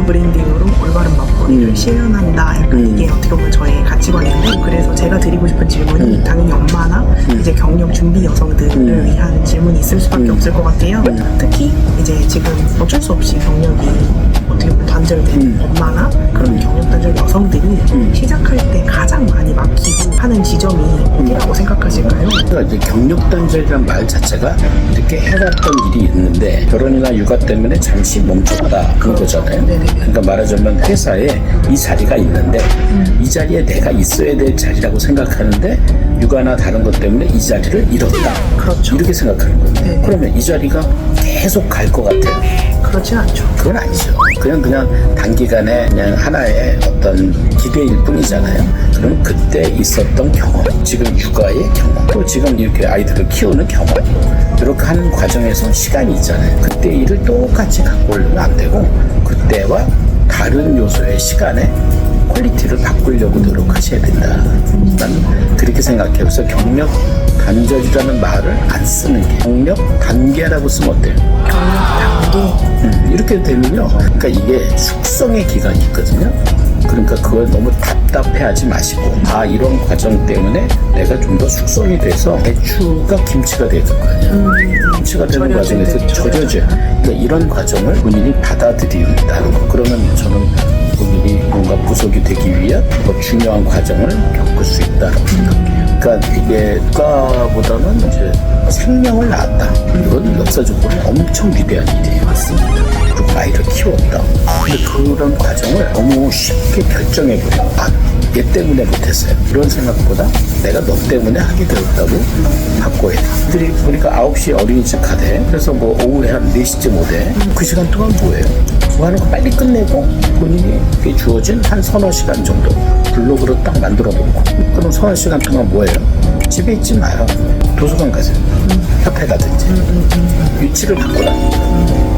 브랜딩으로 올바른 먹거리를 실현한다. 약간 이게 어떻게 보면 저의 가치관인데, 그래서 제가 드리고 싶은 질문이 당연히 엄마나 이제 경력 준비 여성들을 위한 질문이 있을 수밖에 없을 것 같아요. 특히 이제 지금 어쩔 수 없이 경력이 어떻게 보면 단절된 엄마나 그런 경력 단절 여성들이 시작할 때 가장 많이 막히고 하는 지점이 어디라고 생각하실까요? 그러니까 이제 경력 단절이라는 말 자체가 이렇게 해왔던 일이 있는데 결혼이나 육아 때문에 잠시 멈췄다 그런 거잖아요. 그러니까 말하자면 회사에 이 자리가 있는데 이 자리에 내가 있어야 될 자리라고 생각하는데 육아나 다른 것 때문에 이 자리를 잃었다. 그렇죠. 이렇게 생각하는 거예요. 그러면 이 자리가 계속 갈 것 같아요. 그렇진 않죠. 그건 아니죠. 그냥 단기간에 그냥 하나의 어떤 기대일 뿐이잖아요. 그럼 그때 있었던 경험, 지금 육아의 경험, 또 지금 이렇게 아이들을 키우는 경험, 이렇게 하는 과정에서 시간이 있잖아요. 그때 일을 똑같이 갖고 오려면 안 되고 그때와 다른 요소의 시간에 퀄리티를 바꾸려고 노력하셔야 된다. 나는 그렇게 생각해요. 그래서 경력 단절이라는 말을 안 쓰는 게 경력 단계라고 쓰면 어때요? 경력 단계. 이렇게 되면요. 그러니까 이게 숙성의 기간이 있거든요. 그러니까 그걸 너무 답답해하지 마시고 이런 과정 때문에 내가 좀 더 숙성이 돼서 배추가 김치가 되는 거 아니에요. 김치가 되는 과정에서 젖어져요. 그러니까 이런 과정을 본인이 받아들인다는 거. 그러면 저는 본인이 뭔가 부속이 되기 위한 더 중요한 과정을 겪을 수 있다고 생각해요. 그러니까 이게 국가보다는 이제 생명을 낳았다. 이건 역사적으로 엄청 위대한 일이에요. 맞습니다. 그리고 아이를 키웠다. 근데 그런 과정을 너무 쉽게 결정해버려. 얘 때문에 못했어요. 이런 생각보다 내가 너 때문에 하게 되었다고 바꿔야 돼. 들이 보니까 9시 어린이집 가대. 그래서 뭐 오후에 한 4시쯤 오대. 그 시간 동안 뭐예요? 뭐 하는 거 빨리 끝내고 본인이 주어진 한 서너 시간 정도 블로그로 딱 만들어 놓고 그럼 서너 시간 동안 뭐예요? 집에 있지 마요. 도서관 가세요. 협회 가든지 위치를 바꾸라.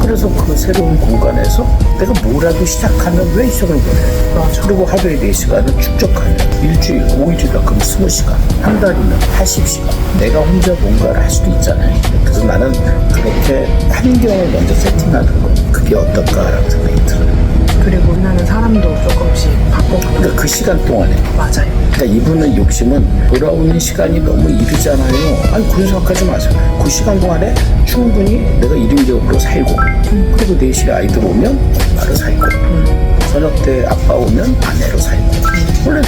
그래서 그 새로운 공간에서 내가 뭐라도 시작하면 왜 시작을 못해? 맞아. 그리고 하루에 4시간을 축적하면 일주일 5일이다 그럼 20시간 한 달이면 80시간 내가 혼자 뭔가를 할 수도 있잖아요. 그래서 나는 그렇게 환경을 먼저 세팅하는 거 그게 어떨까라는 생각이 들어요. 그리고 우리나라는 사람도 조금씩 바꿔가는. 그러니까 그 시간 동안에 맞아요. 그러니까 이분의 욕심은 돌아오는 시간이 너무 이르잖아요. 아니 그런 생각하지 마세요. 그 시간 동안에 충분히 내가 1인격으로 살고 그리고 4시에 아이들 오면 엄마로 살고 저녁 때 아빠 오면 아내로 살고 원래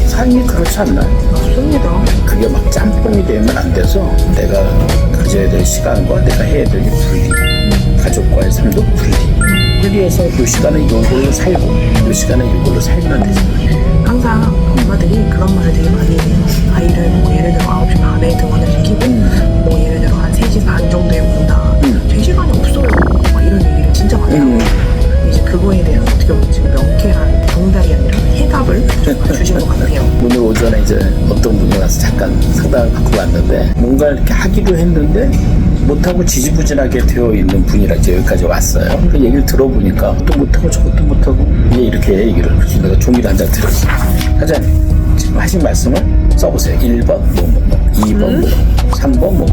삶이 그렇지 않나요? 맞습니다. 그게 막 짬뽕이 되면 안 돼서 내가 가져야 될 시간과 내가 해야 될 게 분리 가족과의 삶도 분리해서 이 시간은 이걸로 살고 이 시간은 이걸로 살면 되잖아요. 항상 엄마들이 그런 말을 되게 많이 해요. 아이를 뭐 예를 들어 9시 반에 등원을 시키고 뭐 예를 들어 한 3시 반 정도에 온다. 제 시간이 없어요. 막 이런 얘기를 진짜 많이 하고 이제 그거에 대한 어떻게 보면 지금 명쾌한 정답이 아니라 해답을 주신 것 같아요. 오늘 오전에 이제 어떤 분이 와서 잠깐 상담을 받고 왔는데 뭔가 이렇게 하기도 했는데 못하고 지지부진하게 되어 있는 분이라 이제 여기까지 왔어요. 그 얘기를 들어보니까 또 못하고 저것도 못하고 이렇게 얘기를 그래서 내가 종이를 한 장 들었어요. 사장님 지금 하신 말씀을 써보세요. 1번 뭐뭐뭐 2번 뭐뭐 3번 뭐뭐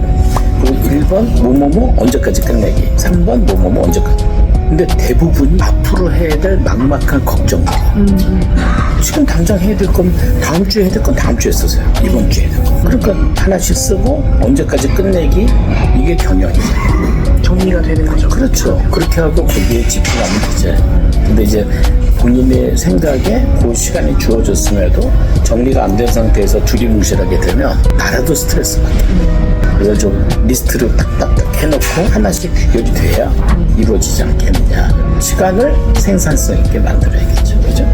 그리고 1번 뭐뭐뭐 언제까지 끝내기 3번 뭐뭐뭐 언제까지 근데 대부분이 앞으로 해야 될 막막한 걱정들이에요. 지금 당장 해야 될 건 다음 주에 해야 될 건 다음 주에 쓰세요. 이번 주에 해야 될 건. 그러니까 하나씩 쓰고 언제까지 끝내기 이게 경영이에요. 정리가 되는 거죠. 그렇죠. 그렇게 하고 거기에 집중하면 되죠. 근데 이제 본인의 생각에 그 시간이 주어졌음에도 정리가 안 된 상태에서 두리뭉실하게 되면 나라도 스트레스 받아요. 그래서 좀 리스트를 딱딱딱 해놓고 하나씩 귀결이 돼야 이루어지지 않겠느냐. 시간을 생산성 있게 만들어야겠죠. 그죠?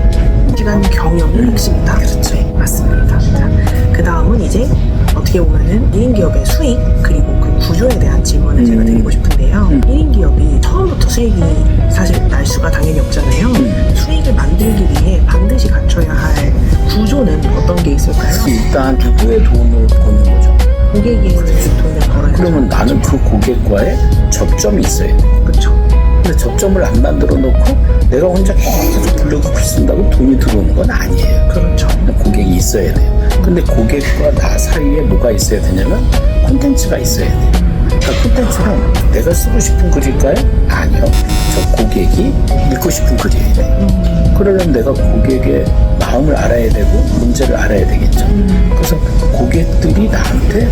시간 경영이 핵심이다. 그렇죠. 네, 맞습니다. 자, 그 다음은 이제 어떻게 보면은 1인 기업의 수익 그리고 그 구조에 대한 질문을 제가 드리고 싶은데요. 1인 기업이 처음부터 수익이 사실 날 수가 당연히 없잖아요. 수익을 만들기 위해 반드시 갖춰야 할 구조는 어떤 게 있을까요? 일단 누구의 돈을 버는 거죠. 고객이 돈을 벌어야 그러면 나는 그 고객과의 접점이 있어야 돼. 그렇죠. 근데 접점을 안 만들어 놓고 내가 혼자 계속 블로그를 쓴다고 돈이 들어오는 건 아니에요. 그렇죠. 고객이 있어야 돼요. 근데 고객과 나 사이에 뭐가 있어야 되냐면 콘텐츠가 있어야 돼요. 그러니까 콘텐츠는 내가 쓰고 싶은 글일까요? 아니요. 저 고객이 읽고 싶은 글이에요. 그러려면 내가 고객의 마음을 알아야 되고 문제를 알아야 되겠죠. 그래서 고객들이 나한테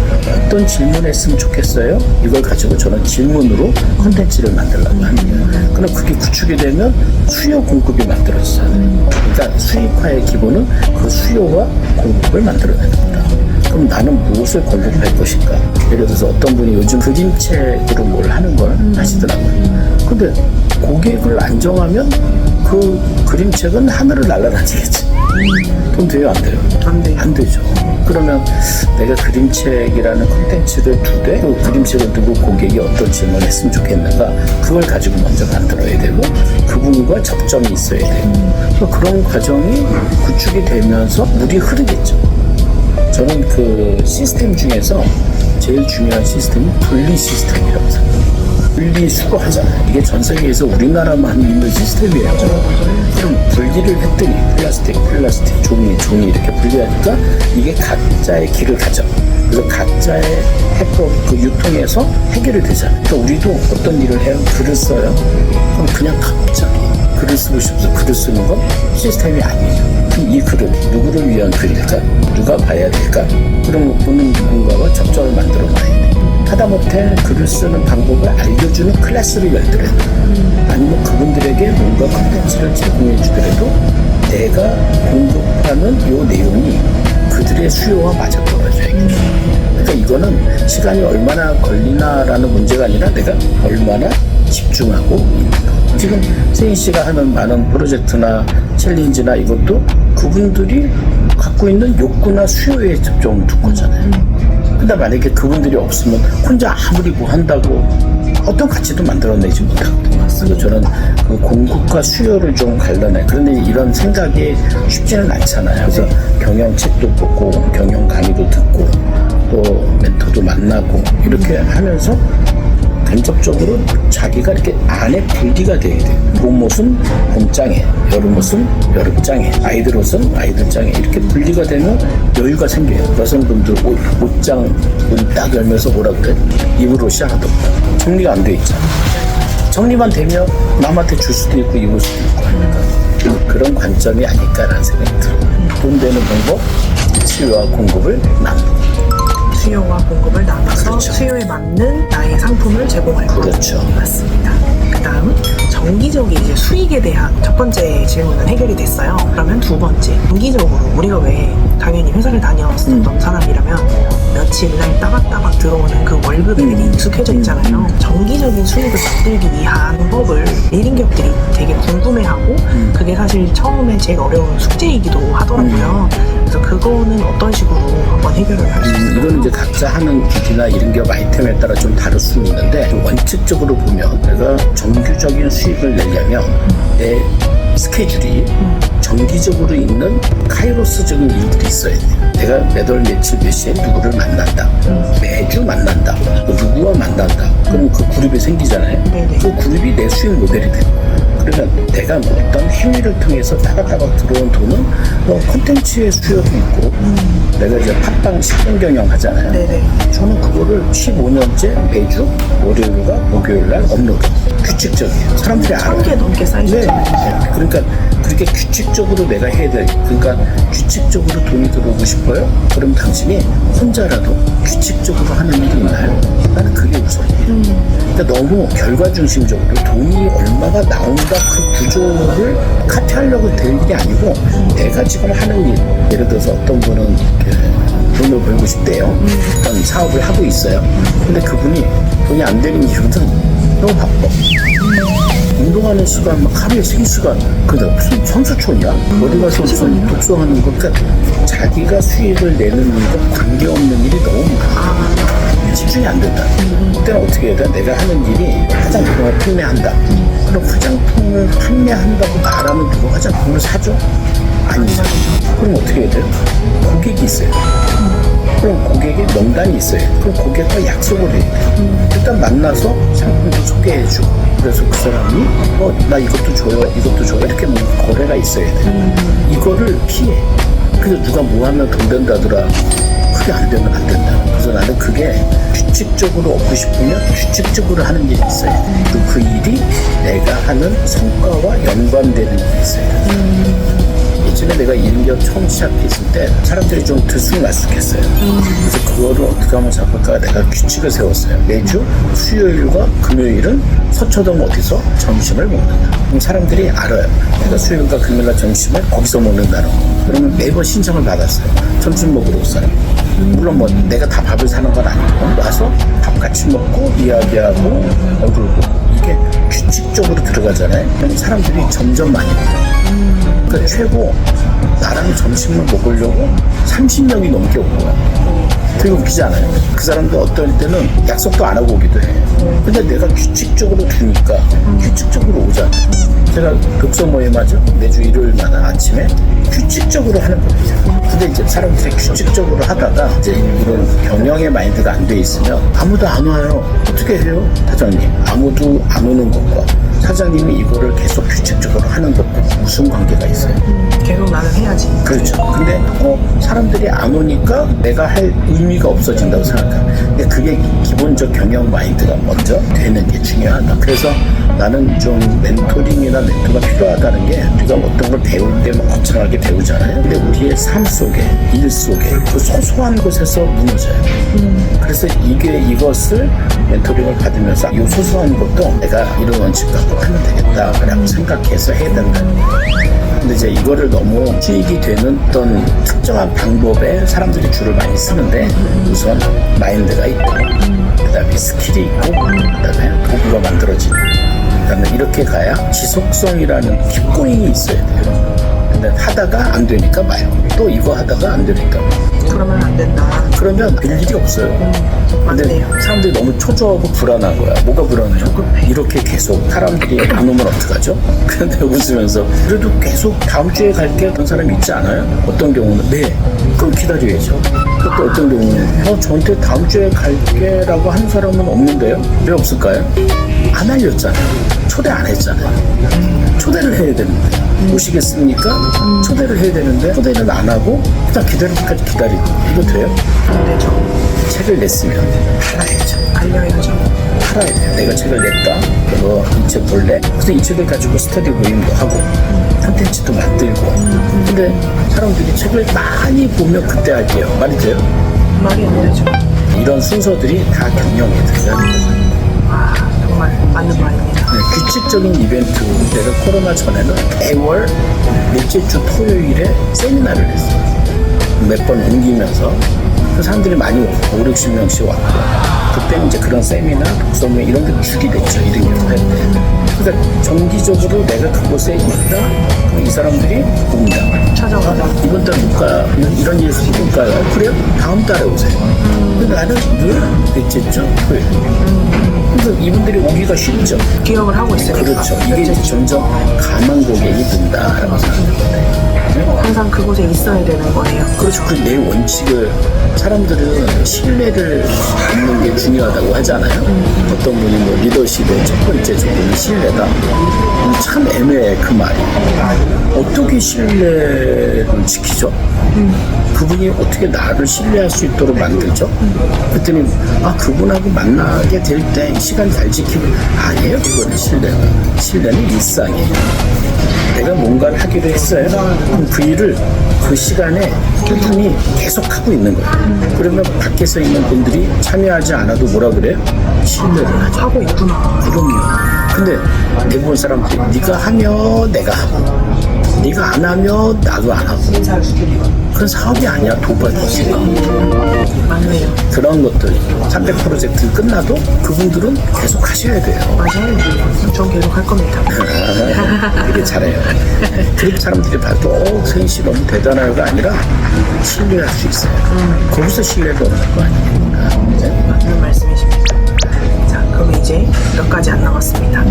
어떤 질문을 했으면 좋겠어요? 이걸 가지고 저는 질문으로 콘텐츠를 만들려고 하는 거예요. 그럼 그게 구축이 되면 수요 공급이 만들어지잖아요. 그러니까 수익화의 기본은 그 수요와 공급을 만들어내는 거다. 그럼 나는 무엇을 공급할 것인가? 예를 들어서 어떤 분이 요즘 그림책으로 뭘 하는 걸 하시더라고요. 근데 고객을 안 정하면 그 그림책은 하늘을 날아다니겠지. 돈 돼요, 안 돼요? 안 돼요. 안 되죠. 그러면 내가 그림책이라는 콘텐츠를 두되 그 그림책을 두고 고객이 어떤 질문을 했으면 좋겠는가, 그걸 가지고 먼저 만들어야 되고 그분과 접점이 있어야 되고 그런 과정이 구축이 되면서 물이 흐르겠죠. 저는 그 시스템 중에서 제일 중요한 시스템이 분리 시스템이라고 생각해요. 분리수거하잖아요. 이게 전 세계에서 우리나라만 있는 시스템이에요. 그럼 분리를 했더니 플라스틱, 종이 이렇게 분리하니까 이게 각자의 길을 가죠. 그래서 각자의 해법, 그 유통에서 해결이 되잖아요. 그러니까 우리도 어떤 일을 해요? 글을 써요. 그럼 그냥 갑자기 글을 쓰고 싶어서 글을 쓰는 건 시스템이 아니에요. 그럼 이 글은 누구를 위한 글일까? 누가 봐야 될까? 그런 보는 누군가와 접점을 만들어 놔야 돼. 하다못해 글을 쓰는 방법을 알려주는 클래스를 열더라도 아니면 그분들에게 뭔가 콘텐츠를 제공해 주더라도 내가 공급하는 요 내용이 그들의 수요와 맞아 떨어져야겠죠. 그러니까 이거는 시간이 얼마나 걸리나라는 문제가 아니라 내가 얼마나 집중하고 있는가. 지금 세인 씨가 하는 많은 프로젝트나 챌린지나 이것도 그분들이 갖고 있는 욕구나 수요에 접점을 둔 거잖아요. 근데 만약에 그분들이 없으면 혼자 아무리 뭐 한다고 어떤 가치도 만들어내지 못하거든요. 그래서 저는 그 공급과 수요를 좀 갈라내. 그런데 이런 생각이 쉽지는 않잖아요. 그래서 경영책도 보고 경영 강의도 듣고 또 멘토도 만나고 이렇게 하면서 간접적으로 자기가 이렇게 안에 분리가 돼야 돼요. 봄 옷은 봄장에, 여름 옷은 여름장에, 아이들 옷은 아이들장에 이렇게 분리가 되면 여유가 생겨요. 여성분들 옷장 문 딱 열면서 뭐라 그래? 입을 옷이 하나도 없다. 정리가 안 돼 있잖아. 정리만 되면 남한테 줄 수도 있고 입을 수도 있고 하니까 그런 관점이 아닐까라는 생각이 들어요. 돈 되는 방법, 수요와 공급을 나누는 수요와 공급을 나눠서 그렇죠. 수요에 맞는 나의 상품을 제공할 것. 그렇죠. 맞습니다. 그다음 정기적인 이제 수익에 대한 첫 번째 질문은 해결이 됐어요. 그러면 두 번째, 정기적으로 우리가 왜 당연히 회사를 다녔었던 사람이라면 며칠날 따박따박 들어오는 그 월급에 되게 익숙해져 있잖아요. 정기적인 수익을 만들기 위한 방법을 일인격들이 되게 궁금해하고 그게 사실 처음에 제일 어려운 숙제이기도 하더라고요. 그래서 그거는 어떤 식으로 한번 해결을 할 수 있을까요? 이건 이제 각자 하는 기기나 이런 게 아이템에 따라 좀 다를 수 있는데 원칙적으로 보면 내가 정규적인 수익을 내려면 내 스케줄이 정기적으로 있는 카이로스적인 일들이 있어야 돼요. 내가 매달 며칠 몇 시에 누구를 만난다. 매주 만난다. 또 누구와 만난다. 그럼 그 그룹이 생기잖아요. 네네. 그 그룹이 내 수익 모델이 돼요. 그러면 내가 뭐 어떤 행위를 통해서 따박따박 들어온 돈은 콘텐츠의 수요도 있고 내가 이제 팟빵 식품 경영 하잖아요. 네네. 저는 그거를 15년째 매주 월요일과 목요일날 업로드. 규칙적이에요. 사람들이 알아요. 1000개 넘게 쌓이셨잖아요. 네. 그러니까 그렇게 규칙적으로 내가 해야 돼. 그러니까 규칙적으로 돈이 들어오고 싶어요? 그럼 당신이 혼자라도 규칙적으로 하는 일이 있나요? 나는 그게 우선이에요. 그러니까 너무 결과 중심적으로 돈이 얼마가 나온다 그 구조를 카피하려고 될 일이 아니고 내가 지금 하는 일, 예를 들어서 어떤 분은 돈을 벌고 싶대요. 어떤 사업을 하고 있어요. 근데 그분이 돈이 안 되는 이유는 너무 바빠. 운동하는 시간 막 하루에 3시간 그다 무슨 선수촌이야? 어디 가서 무슨 독서하는 거. 그러니까 자기가 수익을 내는 일과 관계없는 일이 너무 많아. 집중이 안 된다. 그때는 어떻게 해야 돼? 내가 하는 일이 화장품을 판매한다. 그럼 화장품을 판매한다고 말하면 누가 화장품을 사줘? 아니죠. 그럼 어떻게 해야 돼요? 고객이 있어요. 그럼 고객의 명단이 있어요. 그럼 고객과 약속을 해야 돼요. 일단 만나서 상품도 소개해주고 그래서 그 사람이 나 이것도 줘요 이것도 줘요 이렇게 뭔가 거래가 있어야 돼요. 이거를 피해. 그래서 누가 뭐 하면 돈 된다더라 그게 안 되면 안 된다. 그래서 나는 그게 규칙적으로 얻고 싶으면 규칙적으로 하는 일이 있어야 돼. 그리고 그 일이 내가 하는 성과와 연관되는 일이 있어야 돼. 예전에 내가 일기업 처음 시작했을 때 사람들이 좀 들쑥날쑥했어요. 그래서 그거를 어떻게 하면 잡을까 내가 규칙을 세웠어요. 매주 수요일과 금요일은 서초동 어디서 점심을 먹는다. 그럼 사람들이 알아요. 내가 수요일과 금요일날 점심을 거기서 먹는다는 거. 그러면 매번 신청을 받았어요. 점심 먹으러 올 사람. 물론 뭐 내가 다 밥을 사는 건 아니고 와서 밥 같이 먹고 이야기하고 얼굴 보고 이게 규칙적으로 들어가잖아요. 그럼 사람들이 점점 많이 와요. 그러니까 최고 나랑 점심을 먹으려고 30명이 넘게 온 거야. 되게 웃기지 않아요? 그 사람도 어떨 때는 약속도 안 하고 오기도 해. 근데 내가 규칙적으로 두니까 규칙적으로 오잖아. 제가 독서 모임하죠. 매주 일요일마다 아침에 규칙적으로 하는 거죠. 근데 이제 사람들이 규칙적으로 하다가 이제 이런 경영의 마인드가 안 돼 있으면 아무도 안 와요. 어떻게 해요? 사장님. 아무도 안 오는 것과 사장님이 이거를 계속 규칙적으로 하는 것과 무슨 관계가 있어요? 계속 나는 해야지. 그렇죠. 근데 사람들이 안 오니까 내가 할 의미가 없어진다고 생각해요. 근데 그게 기본적 경영 마인드가 먼저 되는 게 중요하다. 그래서 나는 좀 멘토링이나 멘토가 필요하다는 게 우리가 어떤 걸 배울 때 막 거창하게 배우잖아요. 근데 우리의 삶 속에, 일 속에 그 소소한 곳에서 무너져요. 그래서 이것을 멘토링을 받으면서 이 소소한 것도 내가 이런 원칙 갖고 하면 되겠다라고 생각해서 해야 된다는 거예요. 근데 이제 이거를 너무 수익이 되는 어떤 특정한 방법에 사람들이 줄을 많이 쓰는데 우선 마인드가 있고 그 다음에 스킬이 있고 그 다음에 도구가 만들어지고 그 다음에 이렇게 가야 지속성이라는 킵고잉이 있어야 돼요. 근데 하다가 안 되니까 말고 또 이거 하다가 안 되니까 그러면 안 된다. 그러면 별 일이 없어요. 근데 맞네요. 사람들이 너무 초조하고 불안한 거야. 뭐가 불안해요? 이렇게 계속 사람들이 안 오면 어떡하죠? 그런데 웃으면서 그래도 계속 다음 주에 갈게 그런 사람이 있지 않아요? 어떤 경우는 네 그럼 기다려야죠. 또 어떤 경우는 저한테 다음 주에 갈게라고 하는 사람은 없는데요? 왜 없을까요? 안 알렸잖아요. 초대 안 했잖아요. 초대를 해야 되는데 오시겠습니까? 초대를 해야 되는데 초대는 안 하고 그냥 기다리기까지 기다리고 이거 돼요? 안 되죠. 책을 냈으면 팔아야죠. 알려야죠. 팔아야 돼요. 내가 책을 냈다. 너 이 책 볼래? 그래서 이 책을 가지고 스터디 모임도 하고 콘텐츠도 만들고 근데 사람들이 책을 많이 보면 그때 할게요. 말이 돼요? 말이 안 되죠. 이런 순서들이 다 경영에 들어가는 거죠. 아, 정말 맞는 말입니다. 네, 규칙적인 이벤트 내가 코로나 전에는 매월 넷째 주 토요일에 세미나를 했어요. 몇 번 옮기면서 그 사람들이 많이 오고 5, 60명씩 왔고 그때는 이제 그런 세미나, 독서 모임 이런 게 주게 됐죠. 이런 게 할 때. 그러니까 정기적으로 내가 그곳에 있다 그럼 이 사람들이 온다. 찾아오다. 이번 달 못 가. 이런 일이 있어서 못 가요. 그래요? 다음 달에 오세요. 근데 나는 늘 넷째 주 토요일. 그래서 이분들이 오기가 쉽죠. 기억을 하고 있으니까. 그렇죠. 이게 이제 점점 가만 고객이 된다라고 생각합니다. 항상 그곳에 있어야 되는 거네요. 그렇죠. 그 내 원칙을 사람들은 신뢰를 얻는 게 중요하다고 하잖아요. 어떤 분이 뭐 리더십의 첫 번째 조건이 신뢰다. 참 애매해 그 말이. 어떻게 신뢰를 지키죠? 그분이 어떻게 나를 신뢰할 수 있도록 만들죠? 그랬더니 그분하고 만나게 될 때 시간 잘 지키고 아니에요. 그거는 신뢰는 일상이에요. 내가 뭔가를 하기로 했어요. 그럼 그 일을 그 시간에 꾸준히 계속 하고 있는 거예요. 그러면 밖에서 있는 분들이 참여하지 않아도 뭐라 그래요? 신뢰를 하죠. 하고 있구나. 그럼요. 근데 대부분 사람들이 네가 하면 내가 하고 네가 안 하면 나도 안 하고 그건 사업이 아니야. 도박이지. 맞네요. 그런 것들 300 프로젝트 끝나도 그분들은 계속 하셔야 돼요. 맞아요. 전 계속 할 겁니다. 되게 잘해요. 그렇게 사람들이 봐도 세인 씨 너무 대단해요가 아니라 신뢰할 수 있어요. 거기서 신뢰가 오는 거 아니에요. 맞는 말씀이십니다. 자, 그럼 이제 몇 가지 안 남았습니다.